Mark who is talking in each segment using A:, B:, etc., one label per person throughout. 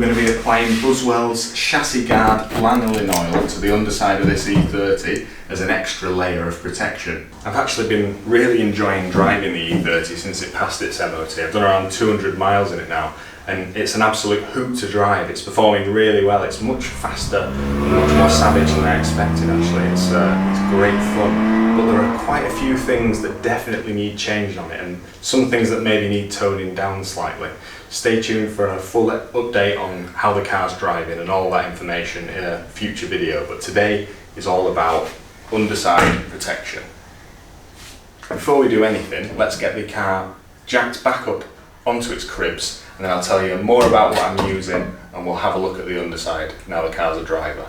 A: we're going to be applying Buzzweld's Chassis Guard Lanolin oil to the underside of this E30 as an extra layer of protection. I've actually been really enjoying driving the E30 since it passed its MOT. I've done around 200 miles in it now, and it's an absolute hoot to drive. It's performing really well. It's much faster and much more savage than I expected actually. It's great fun. But there are quite a few things that definitely need changing on it, and some things that maybe need toning down slightly. Stay tuned for a full update on how the car's driving and all that information in a future video, but today is all about underside protection. Before we do anything, let's get the car jacked back up onto its cribs, and then I'll tell you more about what I'm using, and we'll have a look at the underside now the car's a driver.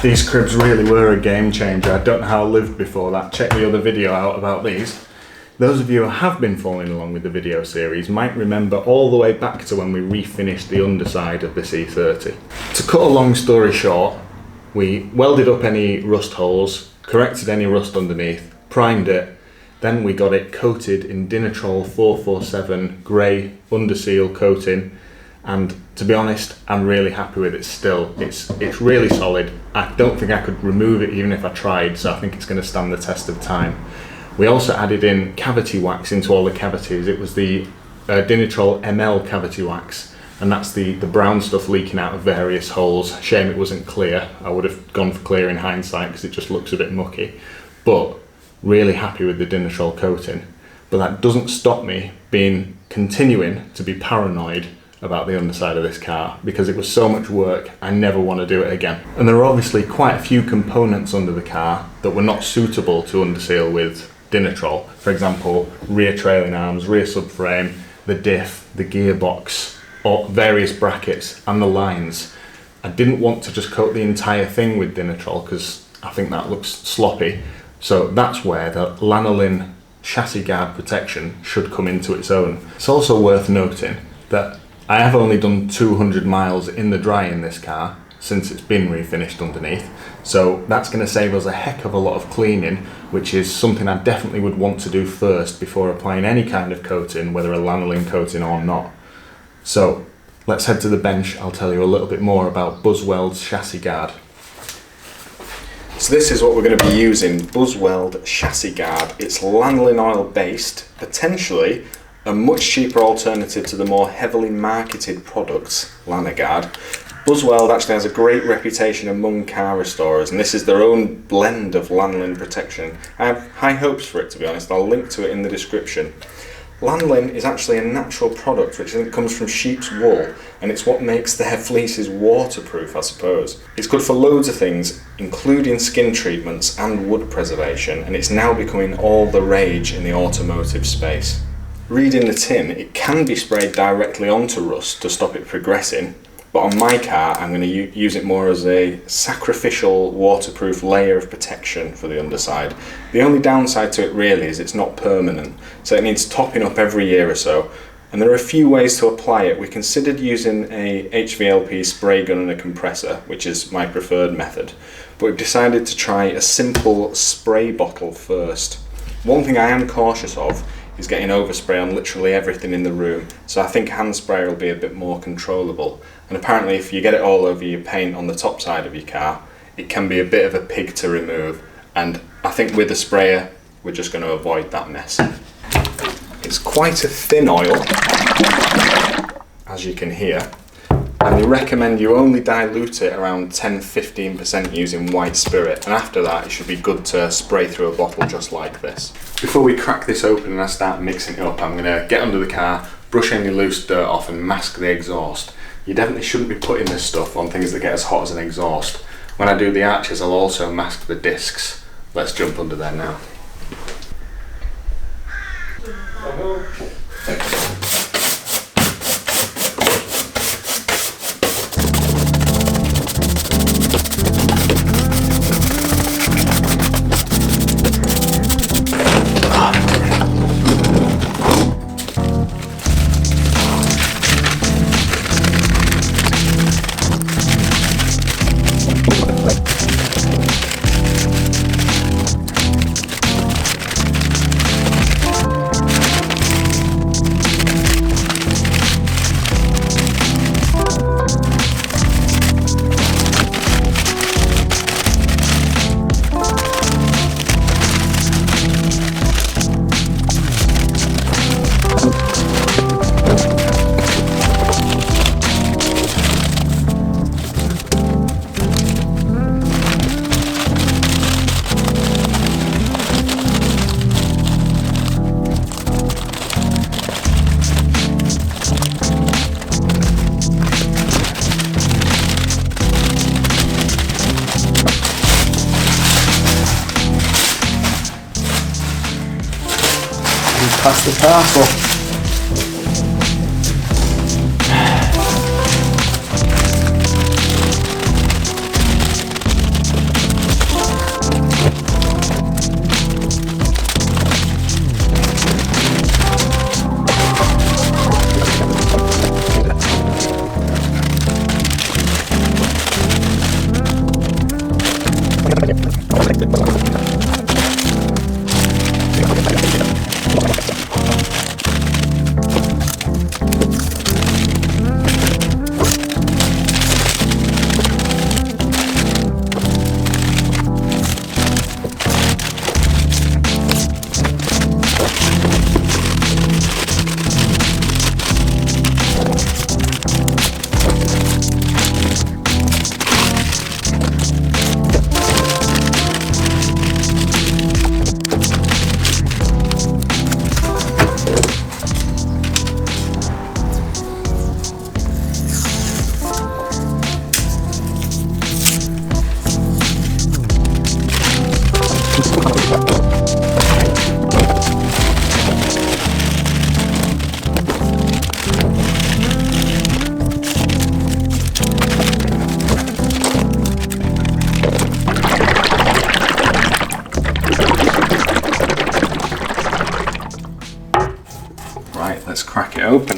A: These cribs really were a game changer. I don't know how I lived before that. Check the other video out about these. Those of you who have been following along with the video series might remember all the way back to when we refinished the underside of this E30. To cut a long story short, we welded up any rust holes, corrected any rust underneath, primed it, then we got it coated in Dinitrol 447 grey underseal coating, and to be honest, I'm really happy with it still. It's really solid. I don't think I could remove it even if I tried, so I think it's going to stand the test of time. We also added in cavity wax into all the cavities. It was the Dinitrol ML cavity wax, and that's the brown stuff leaking out of various holes. Shame it wasn't clear. I would have gone for clear in hindsight because it just looks a bit mucky. But really happy with the Dinitrol coating. But that doesn't stop me continuing to be paranoid about the underside of this car, because it was so much work. I never want to do it again. And there are obviously quite a few components under the car that were not suitable to underseal with Dinitrol. For example, rear trailing arms, rear subframe, the diff, the gearbox, or various brackets and the lines. I didn't want to just coat the entire thing with Dinitrol because I think that looks sloppy. So that's where the Lanolin Chassis Guard protection should come into its own. It's also worth noting that I have only done 200 miles in the dry in this car since it's been refinished underneath, so that's going to save us a heck of a lot of cleaning, which is something I definitely would want to do first before applying any kind of coating, whether a lanolin coating or not. So let's head to the bench. I'll tell you a little bit more about Buzzweld's Chassis Guard. So this is what we're going to be using, Buzzweld Chassis Guard. It's lanolin oil based, potentially a much cheaper alternative to the more heavily marketed products, Lanoguard. Buzzweld actually has a great reputation among car restorers, and this is their own blend of lanolin protection. I have high hopes for it, to be honest. I'll link to it in the description. Lanolin is actually a natural product which comes from sheep's wool, and it's what makes their fleeces waterproof, I suppose. It's good for loads of things, including skin treatments and wood preservation, and it's now becoming all the rage in the automotive space. Reading the tin, it can be sprayed directly onto rust to stop it progressing, but on my car I'm going to use it more as a sacrificial waterproof layer of protection for the underside. The only downside to it really is it's not permanent, so it needs topping up every year or so, And there are a few ways to apply it. We considered using a HVLP spray gun and a compressor, which is my preferred method, but we've decided to try a simple spray bottle first. One thing I am cautious of is getting overspray on literally everything in the room, so I think hand spray will be a bit more controllable. And apparently if you get it all over your paint on the top side of your car, it can be a bit of a pig to remove, and I think with a sprayer we're just going to avoid that mess. It's quite a thin oil, as you can hear, and they recommend you only dilute it around 10-15% using white spirit, and after that it should be good to spray through a bottle just like this. Before we crack this open and I start mixing it up, I'm going to get under the car, brush any loose dirt off and mask the exhaust. You definitely shouldn't be putting this stuff on things that get as hot as an exhaust. When I do the arches I'll also mask the discs. Let's jump under there now. Past the castle. Let's crack it open.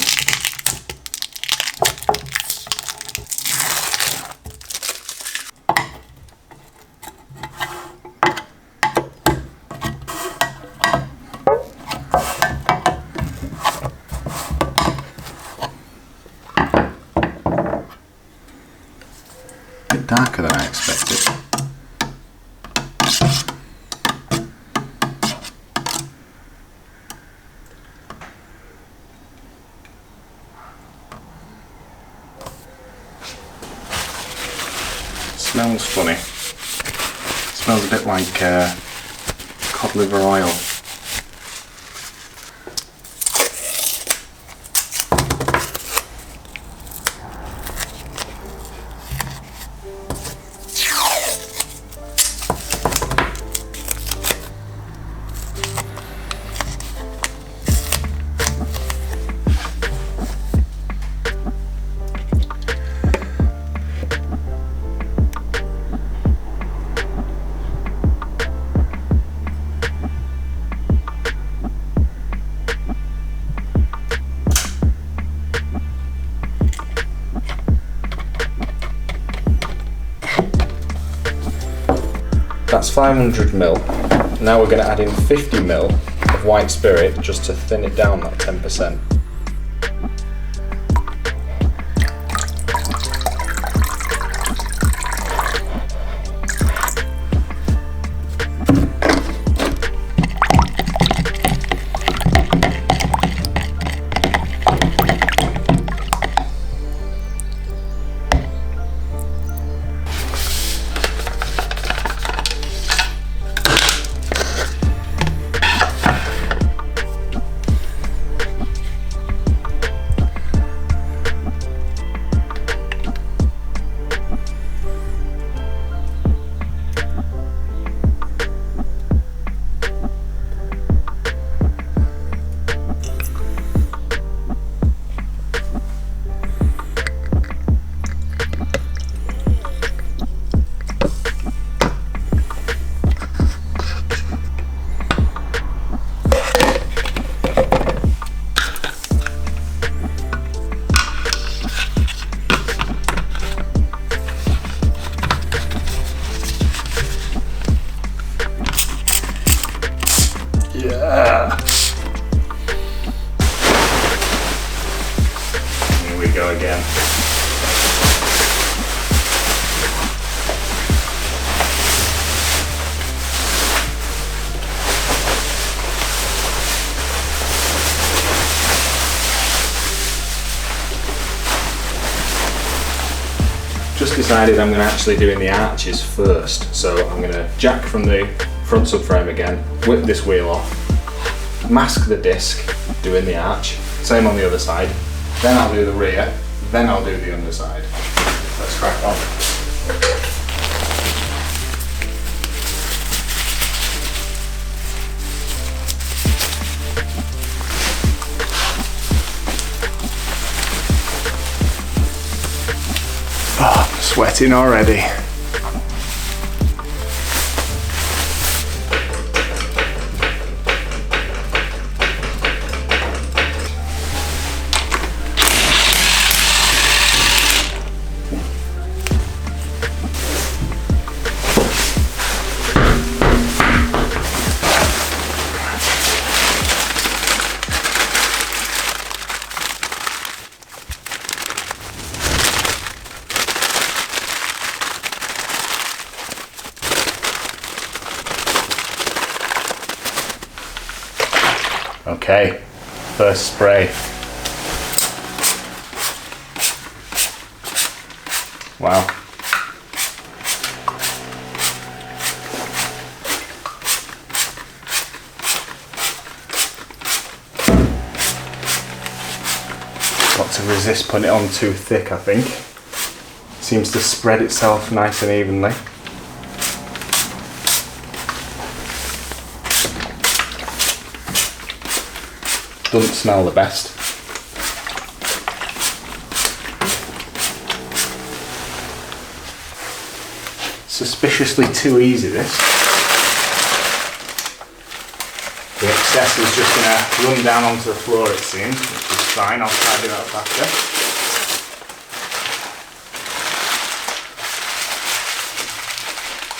A: A bit darker than I expected. Smells funny. Smells a bit like cod liver oil. That's 500 ml. Now we're going to add in 50 ml of white spirit just to thin it down that 10%. Yeah. Here we go again. Just decided I'm going to actually do in the arches first, so I'm going to jack from the front subframe again, whip this wheel off, mask the disc, do in the arch, same on the other side, then I'll do the rear, then I'll do the underside. Let's crack on. Oh, I'm sweating already. Okay, first spray. Wow. Got to resist putting it on too thick, I think. Seems to spread itself nice and evenly. Doesn't smell the best. Suspiciously too easy, this. The excess is just going to run down onto the floor, it seems, which is fine. I'll try to do that faster.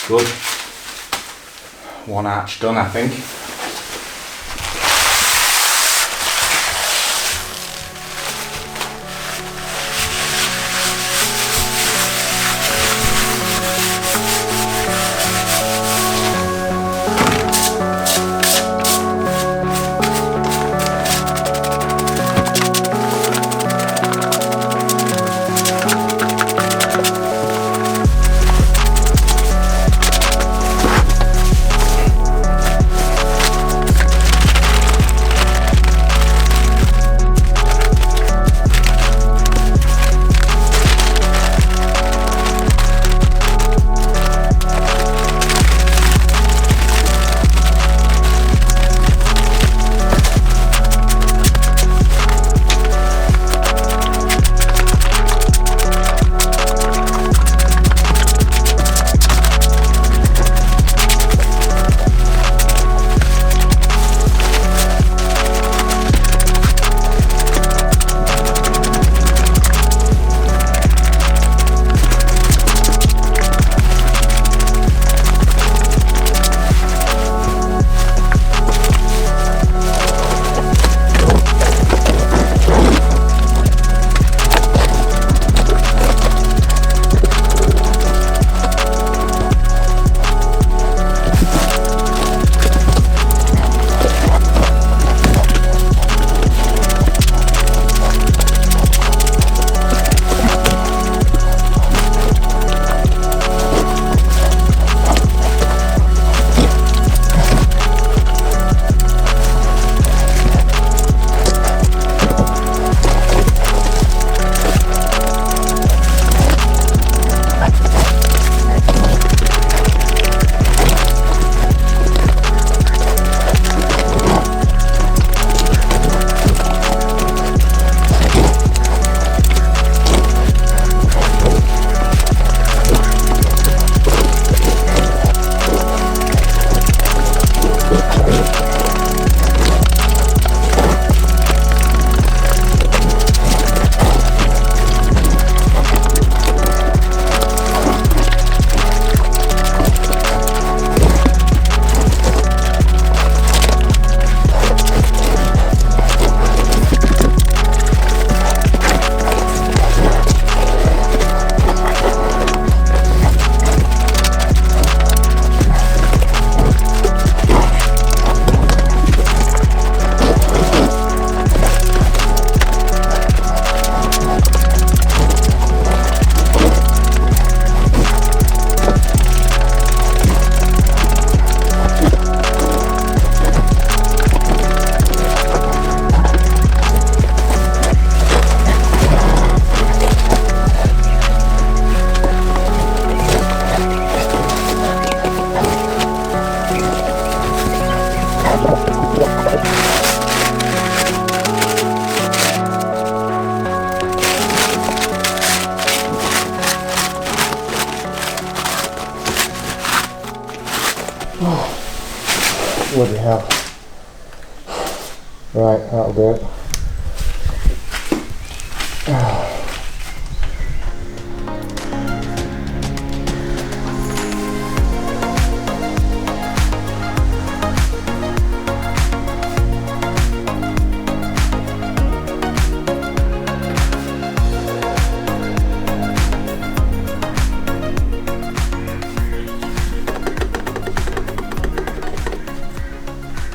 A: Good. One arch done, I think.
B: Oh, bloody hell. Right, that'll do it.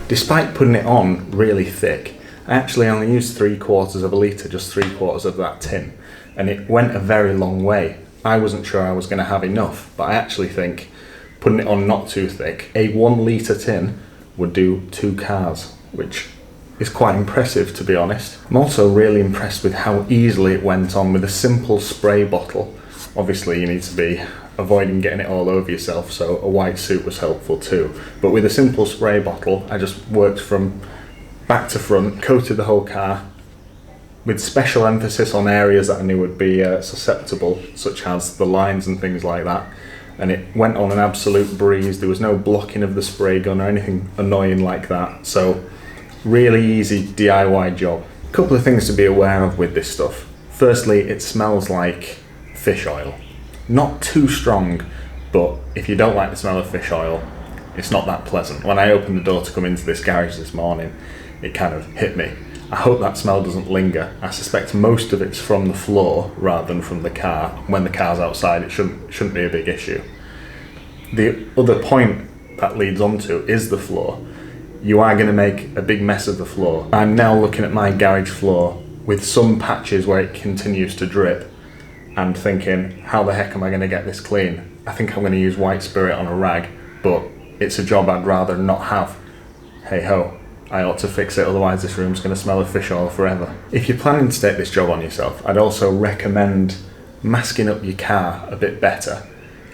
A: Despite putting it on really thick, I actually only used 3/4 of a litre, just 3/4 of that tin, and it went a very long way. I wasn't sure I was going to have enough, but I actually think putting it on not too thick, a 1 litre tin would do 2 cars, which is quite impressive, to be honest. I'm also really impressed with how easily it went on with a simple spray bottle. Obviously you need to be avoiding getting it all over yourself, so a white suit was helpful too. But with a simple spray bottle, I just worked from back to front, coated the whole car, with special emphasis on areas that I knew would be susceptible, such as the lines and things like that. And it went on an absolute breeze. There was no blocking of the spray gun or anything annoying like that. So really easy DIY job. A couple of things to be aware of with this stuff. Firstly, it smells like fish oil. Not too strong, but if you don't like the smell of fish oil, it's not that pleasant. When I opened the door to come into this garage this morning, it kind of hit me. I hope that smell doesn't linger. I suspect most of it's from the floor rather than from the car. When the car's outside, it shouldn't be a big issue. The other point that leads on to is the floor. You are going to make a big mess of the floor. I'm now looking at my garage floor with some patches where it continues to drip and thinking, how the heck am I going to get this clean? I think I'm going to use white spirit on a rag, but it's a job I'd rather not have. Hey ho, I ought to fix it, otherwise this room's going to smell of fish oil forever. If you're planning to take this job on yourself, I'd also recommend masking up your car a bit better.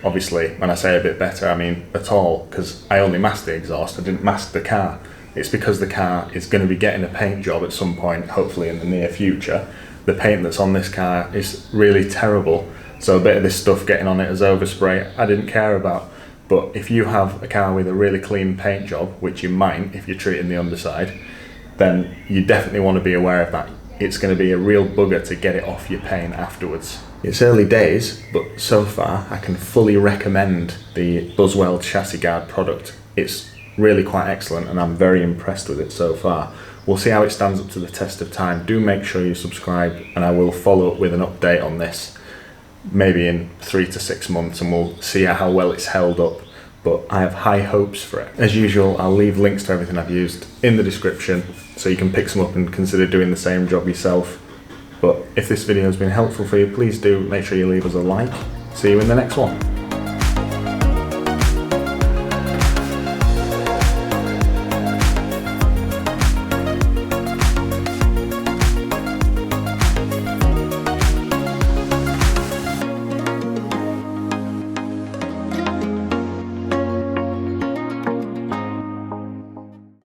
A: Obviously, when I say a bit better, I mean at all, because I only masked the exhaust, I didn't mask the car. It's because the car is going to be getting a paint job at some point, hopefully in the near future. The paint that's on this car is really terrible, so a bit of this stuff getting on it as overspray I didn't care about. But if you have a car with a really clean paint job, which you might if you're treating the underside, then you definitely want to be aware of that. It's going to be a real bugger to get it off your paint afterwards. It's early days, but so far I can fully recommend the Buzzweld Chassis Guard product. It's really quite excellent and I'm very impressed with it so far. We'll see how it stands up to the test of time. Do make sure you subscribe and I will follow up with an update on this maybe in 3 to 6 months and we'll see how well it's held up, but I have high hopes for it. As usual, I'll leave links to everything I've used in the description so you can pick some up and consider doing the same job yourself. But if this video has been helpful for you, please do make sure you leave us a like. See you in the next one.